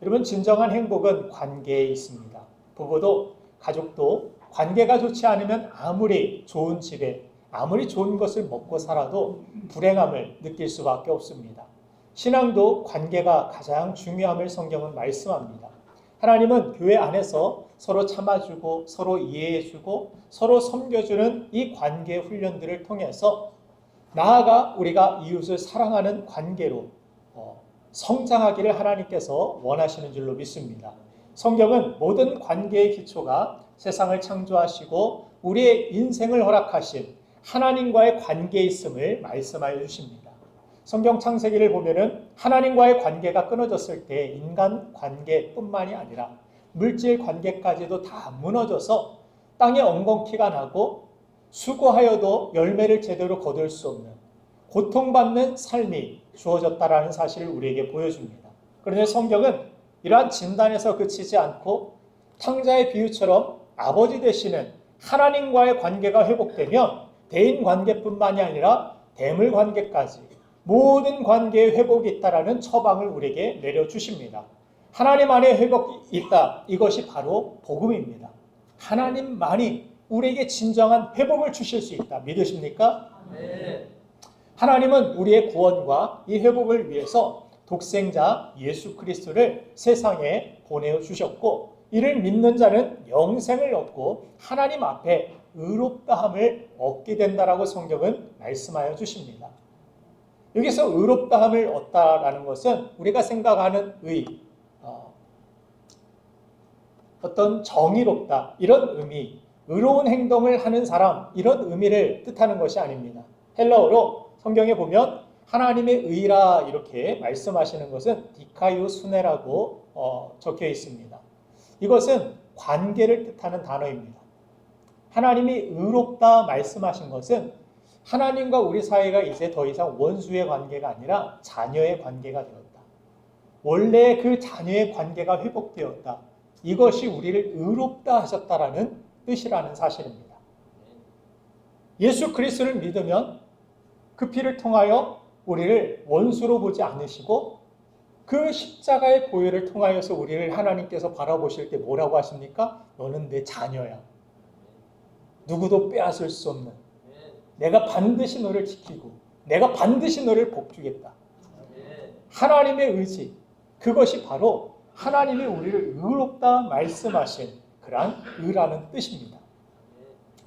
여러분, 진정한 행복은 관계에 있습니다. 부부도 가족도 관계가 좋지 않으면 아무리 좋은 집에 아무리 좋은 것을 먹고 살아도 불행함을 느낄 수밖에 없습니다. 신앙도 관계가 가장 중요함을 성경은 말씀합니다. 하나님은 교회 안에서 서로 참아주고 서로 이해해주고 서로 섬겨주는 이 관계 훈련들을 통해서 나아가 우리가 이웃을 사랑하는 관계로 성장하기를 하나님께서 원하시는 줄로 믿습니다. 성경은 모든 관계의 기초가 세상을 창조하시고 우리의 인생을 허락하신 하나님과의 관계에 있음을 말씀하여 주십니다. 성경 창세기를 보면은 하나님과의 관계가 끊어졌을 때 인간 관계뿐만이 아니라 물질 관계까지도 다 무너져서 땅에 엉겅퀴가 나고 수고하여도 열매를 제대로 거둘 수 없는 고통받는 삶이 주어졌다라는 사실을 우리에게 보여줍니다. 그런데 성경은 이러한 진단에서 그치지 않고 탕자의 비유처럼 아버지 되시는 하나님과의 관계가 회복되면 대인 관계뿐만이 아니라 대물 관계까지 모든 관계의 회복이 있다라는 처방을 우리에게 내려주십니다. 하나님 안에 회복이 있다. 이것이 바로 복음입니다. 하나님만이 우리에게 진정한 회복을 주실 수 있다. 믿으십니까? 네. 하나님은 우리의 구원과 이 회복을 위해서 독생자 예수 그리스도를 세상에 보내어 주셨고 이를 믿는 자는 영생을 얻고 하나님 앞에 의롭다함을 얻게 된다라고 성경은 말씀하여 주십니다. 여기서 의롭다함을 얻다라는 것은 우리가 생각하는 어떤 정의롭다 이런 의미, 의로운 행동을 하는 사람 이런 의미를 뜻하는 것이 아닙니다. 헬라어로 성경에 보면 하나님의 의라 이렇게 말씀하시는 것은 디카이오 수네라고 적혀 있습니다. 이것은 관계를 뜻하는 단어입니다. 하나님이 의롭다 말씀하신 것은 하나님과 우리 사이가 이제 더 이상 원수의 관계가 아니라 자녀의 관계가 되었다. 원래 그 자녀의 관계가 회복되었다. 이것이 우리를 의롭다 하셨다라는 뜻이라는 사실입니다. 예수 그리스도를 믿으면 그 피를 통하여 우리를 원수로 보지 않으시고 그 십자가의 보혈을 통하여서 우리를 하나님께서 바라보실 때 뭐라고 하십니까? 너는 내 자녀야. 누구도 빼앗을 수 없는 내가 반드시 너를 지키고 내가 반드시 너를 복주겠다. 하나님의 의지, 그것이 바로 하나님이 우리를 의롭다 말씀하신 그러한 의라는 뜻입니다.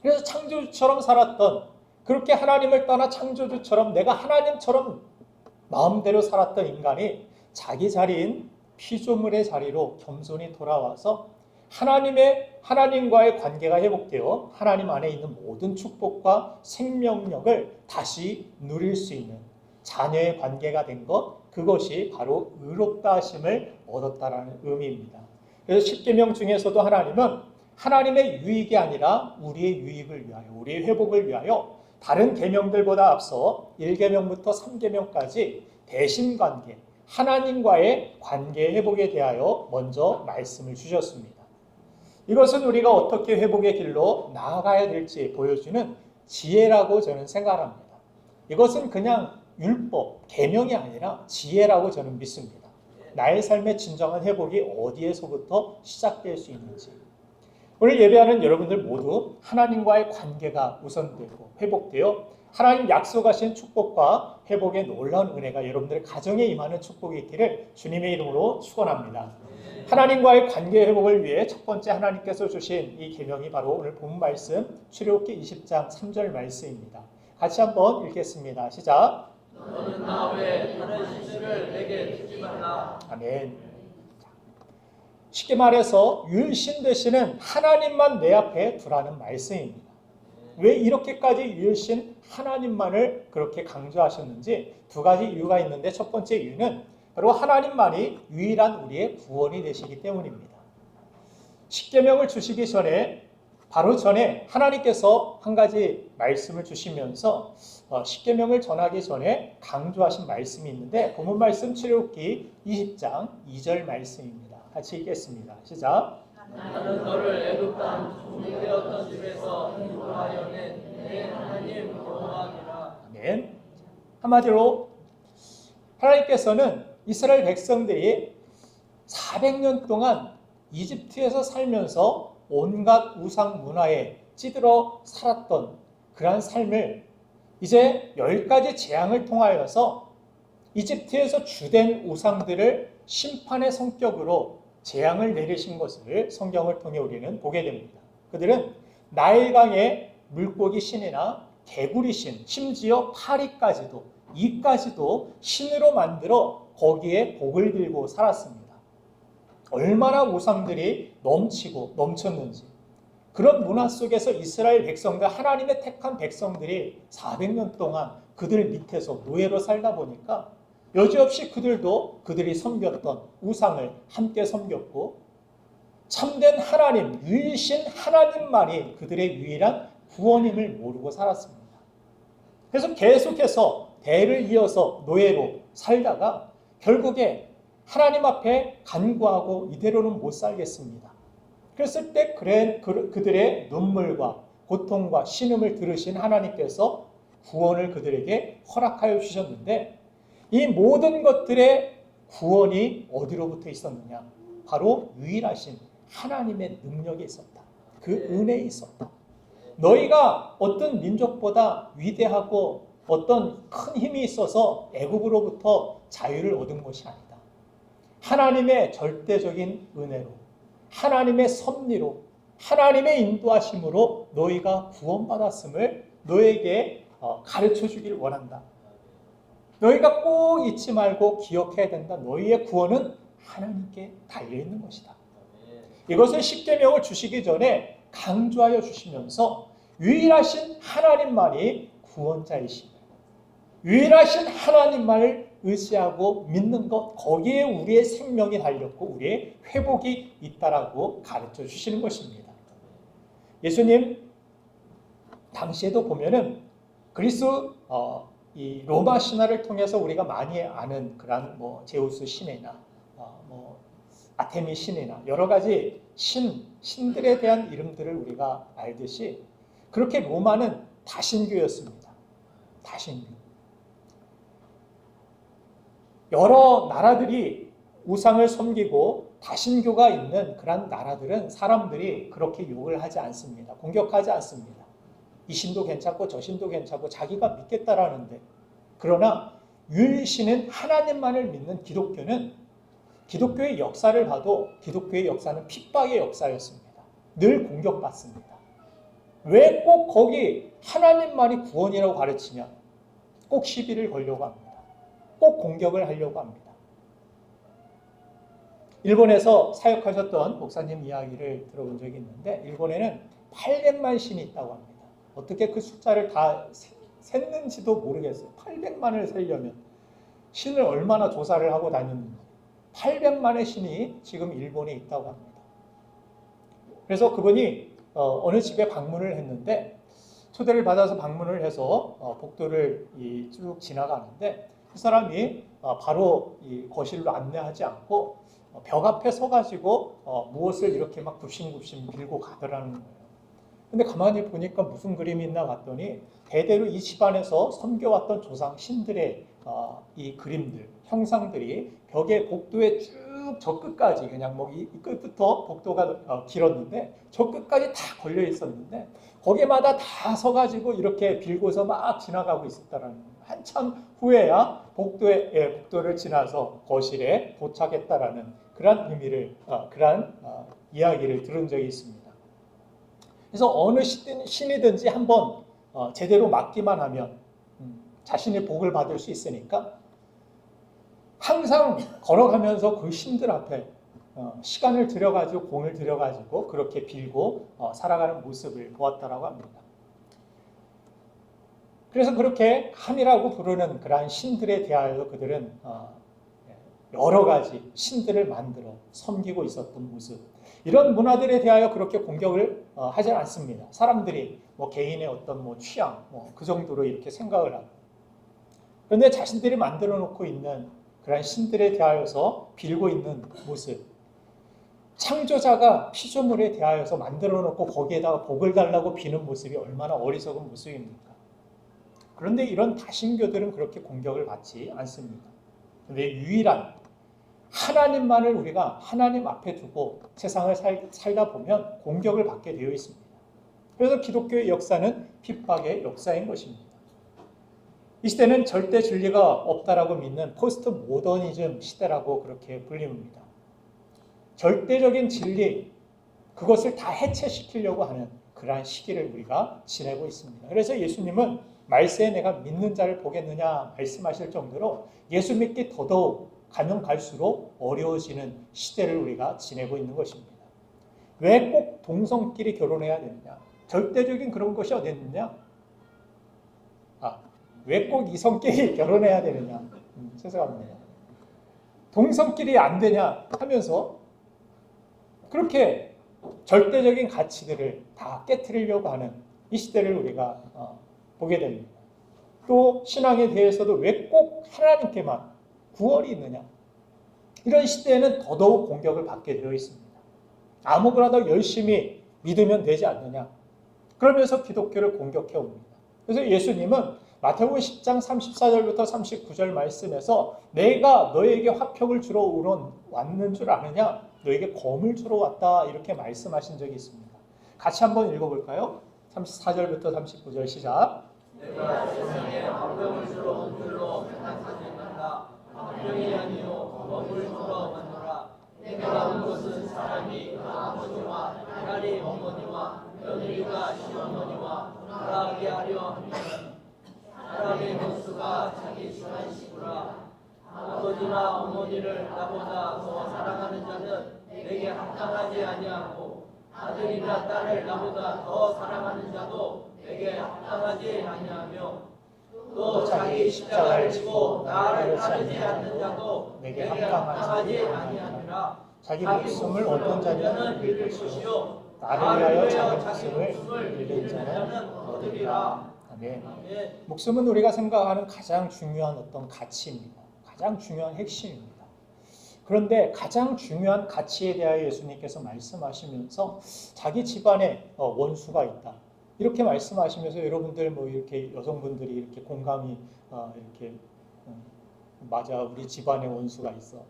그래서 창조주처럼 살았던, 그렇게 하나님을 떠나 창조주처럼 내가 하나님처럼 마음대로 살았던 인간이 자기 자리인 피조물의 자리로 겸손히 돌아와서 하나님과의 관계가 회복되어 하나님 안에 있는 모든 축복과 생명력을 다시 누릴 수 있는 자녀의 관계가 된 것, 그것이 바로 의롭다 하심을 얻었다라는 의미입니다. 그래서 십계명 중에서도 하나님은 하나님의 유익이 아니라 우리의 유익을 위하여, 우리의 회복을 위하여 다른 계명들보다 앞서 1계명부터 3계명까지 대신관계, 하나님과의 관계 회복에 대하여 먼저 말씀을 주셨습니다. 이것은 우리가 어떻게 회복의 길로 나아가야 될지 보여주는 지혜라고 저는 생각합니다. 이것은 그냥 율법, 계명이 아니라 지혜라고 저는 믿습니다. 나의 삶의 진정한 회복이 어디에서부터 시작될 수 있는지. 오늘 예배하는 여러분들 모두 하나님과의 관계가 우선되고 회복되어 하나님 약속하신 축복과 회복의 놀라운 은혜가 여러분들의 가정에 임하는 축복이 있기를 주님의 이름으로 축원합니다. 하나님과의 관계 회복을 위해 첫 번째 하나님께서 주신 이 계명이 바로 오늘 본 말씀 출애굽기 20장 3절 말씀입니다. 같이 한번 읽겠습니다. 시작. 너는 나 외에 다른 신들을 내게 두지 말라. 아멘. 쉽게 말해서 율신 되시는 하나님만 내 앞에 두라는 말씀입니다. 왜 이렇게까지 율신 하나님만을 그렇게 강조하셨는지 두 가지 이유가 있는데, 첫 번째 이유는 바로 하나님만이 유일한 우리의 구원이 되시기 때문입니다. 십계명을 주시기 전에, 바로 전에 하나님께서 한 가지 말씀을 주시면서 십계명을 전하기 전에 강조하신 말씀이 있는데, 본문 말씀 출애굽기 20장 2절 말씀입니다. 같이 읽겠습니다. 시작. 나는 너를 애굽 땅 종되었던 집에서 인도하여 낸 내 하나님 여호와니라. 아멘. 한마디로 하나님께서는 이스라엘 백성들이 400년 동안 이집트에서 살면서 온갖 우상 문화에 찌들어 살았던 그러한 삶을 이제 10가지 재앙을 통하여서 이집트에서 주된 우상들을 심판의 성격으로 재앙을 내리신 것을 성경을 통해 우리는 보게 됩니다. 그들은 나일강의 물고기 신이나 개구리 신, 심지어 파리까지도, 이까지도 신으로 만들어 거기에 복을 빌고 살았습니다. 얼마나 우상들이 넘치고 넘쳤는지, 그런 문화 속에서 이스라엘 백성과 하나님의 택한 백성들이 400년 동안 그들 밑에서 노예로 살다 보니까 여지없이 그들도 그들이 섬겼던 우상을 함께 섬겼고, 참된 하나님, 유일신 하나님만이 그들의 유일한 구원임을 모르고 살았습니다. 그래서 계속해서 대를 이어서 노예로 살다가 결국에 하나님 앞에 간구하고 이대로는 못 살겠습니다. 그랬을 때 그들의 눈물과 고통과 신음을 들으신 하나님께서 구원을 그들에게 허락하여 주셨는데, 이 모든 것들의 구원이 어디로부터 있었느냐? 바로 유일하신 하나님의 능력에 있었다. 그 은혜에 있었다. 너희가 어떤 민족보다 위대하고 어떤 큰 힘이 있어서 애국으로부터 자유를 얻은 것이 아니다. 하나님의 절대적인 은혜로, 하나님의 섭리로, 하나님의 인도하심으로 너희가 구원받았음을 너에게 가르쳐 주길 원한다. 너희가 꼭 잊지 말고 기억해야 된다. 너희의 구원은 하나님께 달려있는 것이다. 이것을 십계명을 주시기 전에 강조하여 주시면서 유일하신 하나님만이 구원자이시며, 유일하신 하나님만을 의지하고 믿는 것, 거기에 우리의 생명이 달렸고 우리의 회복이 있다라고 가르쳐 주시는 것입니다. 예수님 당시에도 보면은 그리스 이 로마 신화를 통해서 우리가 많이 아는 그런 제우스 신이나 아테미 신이나 여러 가지 신들에 대한 이름들을 우리가 알듯이, 그렇게 로마는 다신교였습니다. 다신교. 여러 나라들이 우상을 섬기고 다신교가 있는 그런 나라들은 사람들이 그렇게 욕을 하지 않습니다. 공격하지 않습니다. 이 신도 괜찮고 저 신도 괜찮고 자기가 믿겠다라는데, 그러나 유일신은 하나님만을 믿는 기독교는, 기독교의 역사를 봐도 기독교의 역사는 핍박의 역사였습니다. 늘 공격받습니다. 왜 꼭 거기 하나님만이 구원이라고 가르치냐? 꼭 시비를 걸려고 합니다. 꼭 공격을 하려고 합니다. 일본에서 사역하셨던 목사님 이야기를 들어본 적이 있는데, 일본에는 800만 신이 있다고 합니다. 어떻게 그 숫자를 다 셌는지도 모르겠어요. 800만을 세려면 신을 얼마나 조사를 하고 다녔는지. 800만의 신이 지금 일본에 있다고 합니다. 그래서 그분이 어느 집에 방문을 했는데, 초대를 받아서 방문을 해서 복도를 쭉 지나가는데, 그 사람이 바로 이 거실로 안내하지 않고 벽 앞에 서가지고 무엇을 이렇게 막 굽신굽신 빌고 가더라는 거예요. 근데 가만히 보니까 무슨 그림이 있나 봤더니, 대대로 이 집안에서 섬겨왔던 조상 신들의 이 그림들, 형상들이 벽에 복도에 쭉 저 끝까지, 그냥 이 끝부터 복도가 길었는데 저 끝까지 다 걸려 있었는데, 거기마다 다 서가지고 이렇게 빌고서 막 지나가고 있었다라는 거예요. 한참 후에야 복도를 지나서 거실에 도착했다라는 그런 의미를, 그런 이야기를 들은 적이 있습니다. 그래서 어느 신이든지 한번 제대로 맡기만 하면 자신이 복을 받을 수 있으니까 항상 걸어가면서 그 신들 앞에 시간을 들여가지고 공을 들여가지고 그렇게 빌고 살아가는 모습을 보았다라고 합니다. 그래서 그렇게 함이라고 부르는 그러한 신들에 대하여 그들은 여러 가지 신들을 만들어 섬기고 있었던 모습, 이런 문화들에 대하여 그렇게 공격을 하지 않습니다. 사람들이 개인의 어떤 취향 그 정도로 이렇게 생각을 하고, 그런데 자신들이 만들어 놓고 있는 그런 신들에 대하여서 빌고 있는 모습, 창조자가 피조물에 대하여서 만들어 놓고 거기에다가 복을 달라고 비는 모습이 얼마나 어리석은 모습입니까? 그런데 이런 다신교들은 그렇게 공격을 받지 않습니다. 그런데 유일한 하나님만을 우리가 하나님 앞에 두고 세상을 살다 보면 공격을 받게 되어 있습니다. 그래서 기독교의 역사는 핍박의 역사인 것입니다. 이 시대는 절대 진리가 없다라고 믿는 포스트 모더니즘 시대라고 그렇게 불립니다. 절대적인 진리, 그것을 다 해체시키려고 하는 그러한 시기를 우리가 지내고 있습니다. 그래서 예수님은 말세에 내가 믿는 자를 보겠느냐 말씀하실 정도로 예수 믿기 더더욱 가면 갈수록 어려워지는 시대를 우리가 지내고 있는 것입니다. 왜 꼭 동성끼리 결혼해야 되느냐? 절대적인 그런 것이 어디 있느냐? 왜 꼭 이성끼리 결혼해야 되느냐? 죄송합니다. 동성끼리 안 되냐 하면서 그렇게 절대적인 가치들을 다 깨트리려고 하는 이 시대를 우리가 보게 됩니다. 또 신앙에 대해서도 왜 꼭 하나님께만 구원이 있느냐? 이런 시대에는 더더욱 공격을 받게 되어 있습니다. 아무거나 열심히 믿으면 되지 않느냐? 그러면서 기독교를 공격해 옵니다. 그래서 예수님은 마태복음 10장 34절부터 39절 말씀에서 내가 너에게 화평을 주러 왔는 줄 아느냐? 너에게 검을 주러 왔다 이렇게 말씀하신 적이 있습니다. 같이 한번 읽어볼까요? 34절부터 39절 시작. 내가 세상에 화평을 주러 온 줄로 생각하지만다. 화평이 아니요 검을 주러 왔노라. 내가 온 것은 사람이 아버지와 차라리 어머니와 며느리가 시어머니와 나라하게 하려 하면 사람의 목수가 자기 시간식으라. 아버지나 어머니를 나보다 더 사랑하는 자는 내게 합당하지 아니하고 아들이나 딸을 나보다 더 사랑하는 자도 내게 합당하지 아니하며 또 자기 십자가를 지고 나를 따르지 않는 자도 내게 합당하지 아니하니라. 자기 목숨을 어떤 자는 잃을 것이요 나를 위하여 자기 목숨을 잃는 자는 얻으리라. 아멘. 목숨은 우리가 생각하는 가장 중요한 어떤 가치입니다. 가장 중요한 핵심입니다. 그런데 가장 중요한 가치에 대하여 예수님께서 말씀하시면서 자기 집안에 원수가 있다. 이렇게 말씀하시면서 여러분들 뭐 이렇게 여성분들이 이렇게 공감이 이렇게 맞아 우리 집안에 원수가 있어.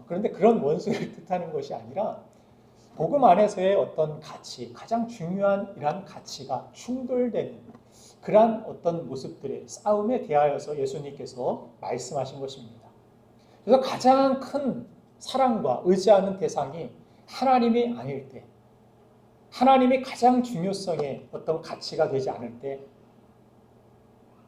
그런데 그런 원수를 뜻하는 것이 아니라 복음 안에서의 어떤 가치, 가장 중요한 이러한 가치가 충돌되는 그러한 어떤 모습들의 싸움에 대하여서 예수님께서 말씀하신 것입니다. 그래서 가장 큰 사랑과 의지하는 대상이 하나님이 아닐 때, 하나님이 가장 중요성의 어떤 가치가 되지 않을 때,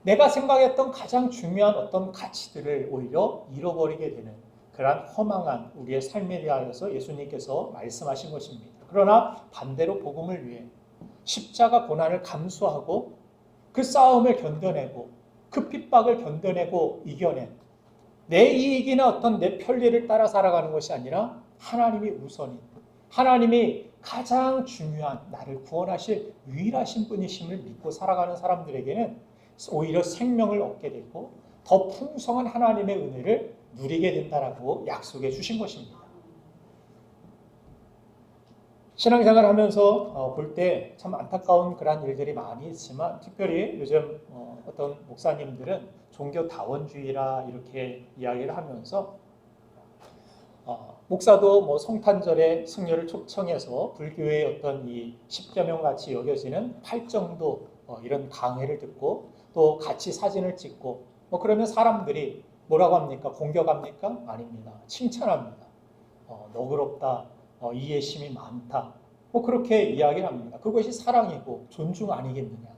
내가 생각했던 가장 중요한 어떤 가치들을 오히려 잃어버리게 되는 그러한 허망한 우리의 삶에 대하여서 예수님께서 말씀하신 것입니다. 그러나 반대로 복음을 위해 십자가 고난을 감수하고 그 싸움을 견뎌내고 그 핍박을 견뎌내고 이겨낸 내 이익이나 어떤 내 편리를 따라 살아가는 것이 아니라 하나님이 우선인, 하나님이 가장 중요한 나를 구원하실 유일하신 분이심을 믿고 살아가는 사람들에게는 오히려 생명을 얻게 되고 더 풍성한 하나님의 은혜를 누리게 된다라고 약속해 주신 것입니다. 신앙생활 하면서 볼 때 참 안타까운 그런 일들이 많이 있지만 특별히 요즘 어떤 목사님들은 종교다원주의라 이렇게 이야기를 하면서 목사도 뭐 성탄절에 승려를 초청해서 불교의 어떤 이 십계명 같이 여겨지는 팔정도 이런 강해를 듣고 또 같이 사진을 찍고 뭐 그러면 사람들이 뭐라고 합니까? 공격합니까? 아닙니다. 칭찬합니다. 너그럽다. 이해심이 많다. 뭐 그렇게 이야기를 합니다. 그것이 사랑이고 존중 아니겠느냐.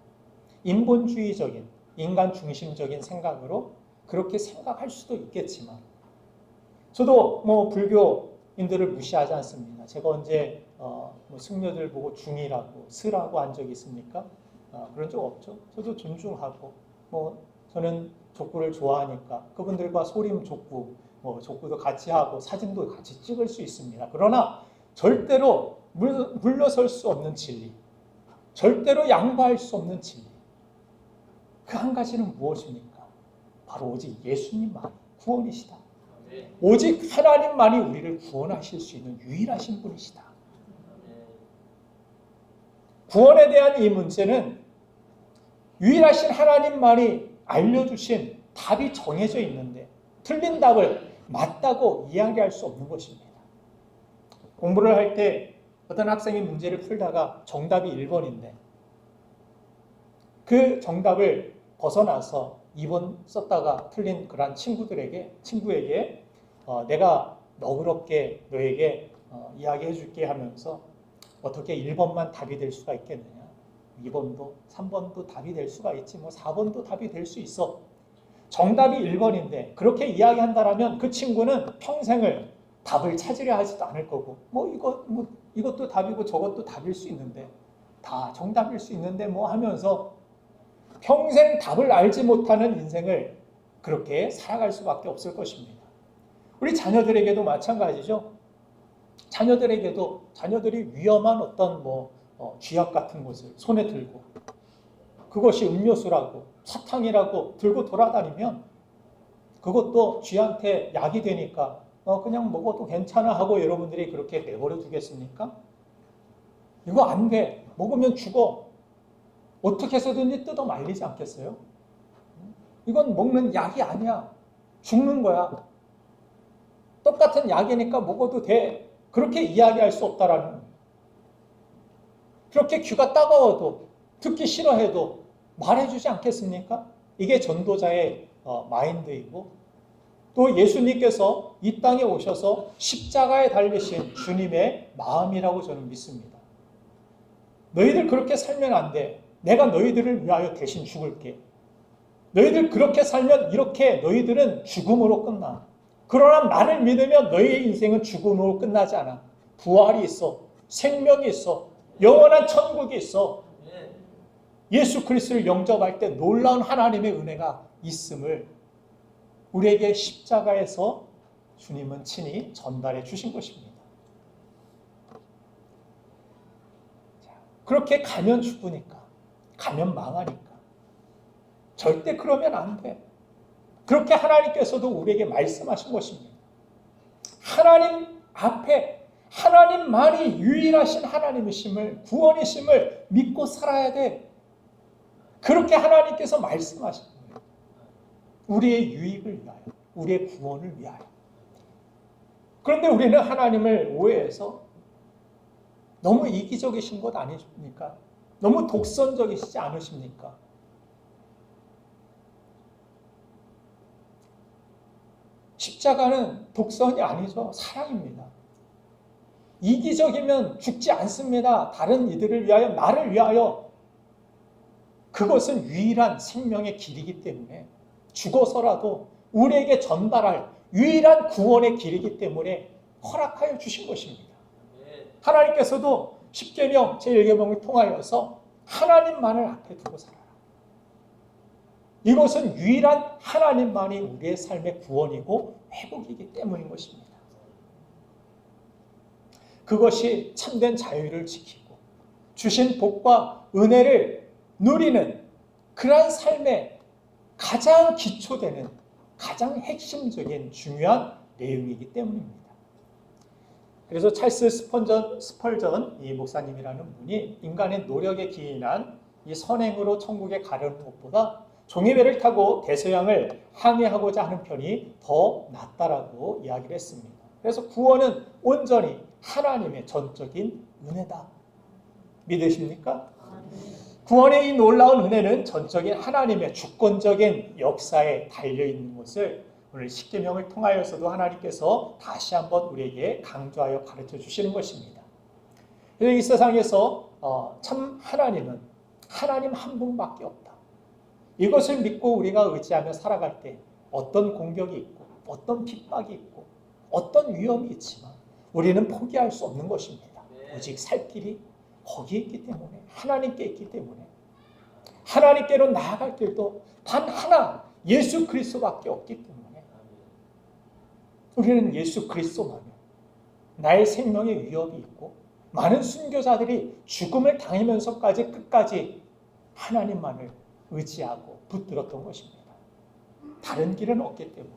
인본주의적인 인간 중심적인 생각으로 그렇게 생각할 수도 있겠지만 저도 뭐 불교인들을 무시하지 않습니다. 제가 언제 뭐 승려들 보고 중이라고 스라고 한 적이 있습니까? 그런 적 없죠. 저도 존중하고 뭐 저는 족구를 좋아하니까 그분들과 소림 족구 뭐 족구도 같이 하고 사진도 같이 찍을 수 있습니다. 그러나 절대로 물러설 수 없는 진리, 절대로 양보할 수 없는 진리, 그 한 가지는 무엇입니까? 바로 오직 예수님만 구원이시다. 오직 하나님만이 우리를 구원하실 수 있는 유일하신 분이시다. 구원에 대한 이 문제는 유일하신 하나님만이 알려주신 답이 정해져 있는데 틀린 답을 맞다고 이야기할 수 없는 것입니다. 공부를 할 때 어떤 학생이 문제를 풀다가 정답이 1번인데 그 정답을 벗어나서 2번 썼다가 틀린 그런 친구에게 내가 너그럽게 너에게 이야기해 줄게 하면서 어떻게 1번만 답이 될 수가 있겠느냐. 2번도 3번도 답이 될 수가 있지. 뭐 4번도 답이 될 수 있어. 정답이 1번인데 그렇게 이야기한다라면 그 친구는 평생을 답을 찾으려 하지도 않을 거고 이것도 답이고 저것도 답일 수 있는데 다 정답일 수 있는데 뭐 하면서 평생 답을 알지 못하는 인생을 그렇게 살아갈 수밖에 없을 것입니다. 우리 자녀들에게도 마찬가지죠. 자녀들이 위험한 어떤 쥐약 같은 것을 손에 들고 그것이 음료수라고 사탕이라고 들고 돌아다니면 그것도 쥐한테 약이 되니까 그냥 먹어도 괜찮아 하고 여러분들이 그렇게 내버려 두겠습니까? 이거 안 돼. 먹으면 죽어. 어떻게 해서든지 뜯어 말리지 않겠어요? 이건 먹는 약이 아니야. 죽는 거야. 똑같은 약이니까 먹어도 돼. 그렇게 이야기할 수 없다라는 거예요. 그렇게 귀가 따가워도 듣기 싫어해도 말해주지 않겠습니까? 이게 전도자의 마인드이고 또 예수님께서 이 땅에 오셔서 십자가에 달리신 주님의 마음이라고 저는 믿습니다. 너희들 그렇게 살면 안 돼. 내가 너희들을 위하여 대신 죽을게. 너희들 그렇게 살면 이렇게 너희들은 죽음으로 끝나. 그러나 나를 믿으면 너희의 인생은 죽음으로 끝나지 않아. 부활이 있어. 생명이 있어. 영원한 천국이 있어. 예수 그리스도를 영접할 때 놀라운 하나님의 은혜가 있음을 우리에게 십자가에서 주님은 친히 전달해 주신 것입니다. 그렇게 가면 죽으니까, 가면 망하니까. 절대 그러면 안 돼. 그렇게 하나님께서도 우리에게 말씀하신 것입니다. 하나님 앞에 하나님만이 유일하신 하나님이심을, 구원이심을 믿고 살아야 돼. 그렇게 하나님께서 말씀하신 거예요. 우리의 유익을 위하여, 우리의 구원을 위하여. 그런데 우리는 하나님을 오해해서 너무 이기적이신 것 아니십니까? 너무 독선적이시지 않으십니까? 십자가는 독선이 아니죠. 사랑입니다. 이기적이면 죽지 않습니다. 다른 이들을 위하여, 나를 위하여. 그것은 유일한 생명의 길이기 때문에 죽어서라도 우리에게 전달할 유일한 구원의 길이기 때문에 허락하여 주신 것입니다. 하나님께서도 십계명 제1계명을 통하여서 하나님만을 앞에 두고 살아라. 이것은 유일한 하나님만이 우리의 삶의 구원이고 회복이기 때문인 것입니다. 그것이 참된 자유를 지키고 주신 복과 은혜를 누리는 그러한 삶의 가장 기초되는 가장 핵심적인 중요한 내용이기 때문입니다. 그래서 찰스 스펄전 이 목사님이라는 분이 인간의 노력에 기인한 이 선행으로 천국에 가려는 것보다 종이배를 타고 대서양을 항해하고자 하는 편이 더 낫다라고 이야기를 했습니다. 그래서 구원은 온전히 하나님의 전적인 은혜다. 믿으십니까? 구원의 이 놀라운 은혜는 전적인 하나님의 주권적인 역사에 달려있는 것을 오늘 십계명을 통하여서도 하나님께서 다시 한번 우리에게 강조하여 가르쳐 주시는 것입니다. 그래서 이 세상에서 참 하나님은 하나님 한 분밖에 없다. 이것을 믿고 우리가 의지하며 살아갈 때 어떤 공격이 있고 어떤 핍박이 있고 어떤 위험이 있지만 우리는 포기할 수 없는 것입니다. 오직 살 길이 거기에 있기 때문에 하나님께 있기 때문에 하나님께로 나아갈 길도 단 하나 예수 그리스도밖에 없기 때문에 우리는 예수 그리스도만이 나의 생명에 위협이 있고 많은 순교자들이 죽음을 당하면서까지 끝까지 하나님만을 의지하고 붙들었던 것입니다. 다른 길은 없기 때문에.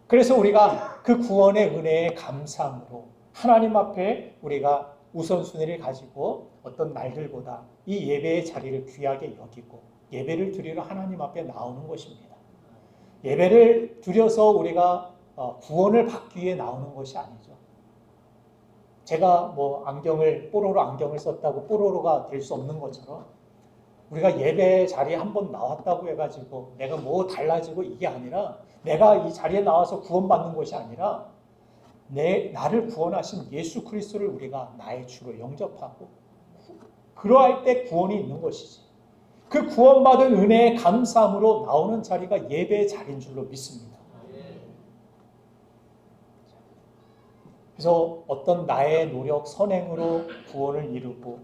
그래서 우리가 그 구원의 은혜에 감사함으로 하나님 앞에 우리가 우선순위를 가지고 어떤 날들보다 이 예배의 자리를 귀하게 여기고 예배를 드리러 하나님 앞에 나오는 것입니다. 예배를 드려서 우리가 구원을 받기 위해 나오는 것이 아니죠. 제가 뭐 뽀로로 안경을 썼다고 뽀로로가 될 수 없는 것처럼 우리가 예배 자리에 한번 나왔다고 해가지고 내가 뭐 달라지고 이게 아니라 내가 이 자리에 나와서 구원받는 것이 아니라 나를 구원하신 예수 그리스도를 우리가 나의 주로 영접하고 그러할 때 구원이 있는 것이지. 그 구원받은 은혜의 감사함으로 나오는 자리가 예배의 자리인 줄로 믿습니다. 그래서 어떤 나의 노력, 선행으로 구원을 이루고